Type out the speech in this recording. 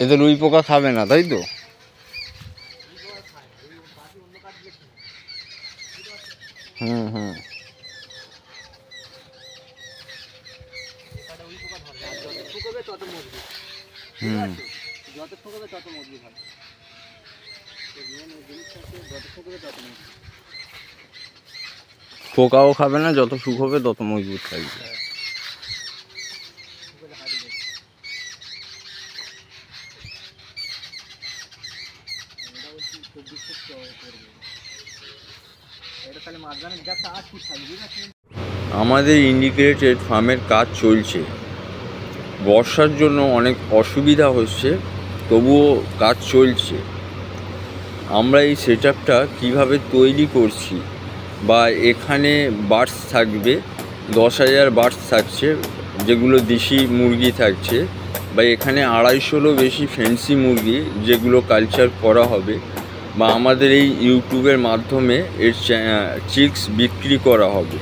এতে রুই পোকা খাবে না, তাই তো? হুম হুম। পোকাও খাবে না, যত শুকোবে তত মজবুত থাকবে। আমাদের ইন্টিগ্রেটেড ফার্মের কাজ চলছে। বর্ষার জন্য অনেক অসুবিধা হচ্ছে, তবুও কাজ চলছে। আমরা এই সেটআপটা কীভাবে তৈরি করছি, বা এখানে বার্ডস থাকবে, 10,000 বার্ডস থাকছে, যেগুলো দেশি মুরগি থাকছে, বা এখানে 250-রও বেশি ফ্যান্সি মুরগি যেগুলো কালচার করা হবে, বা আমাদের এই ইউটিউবের মাধ্যমে এর চিক্স বিক্রি করা হবে।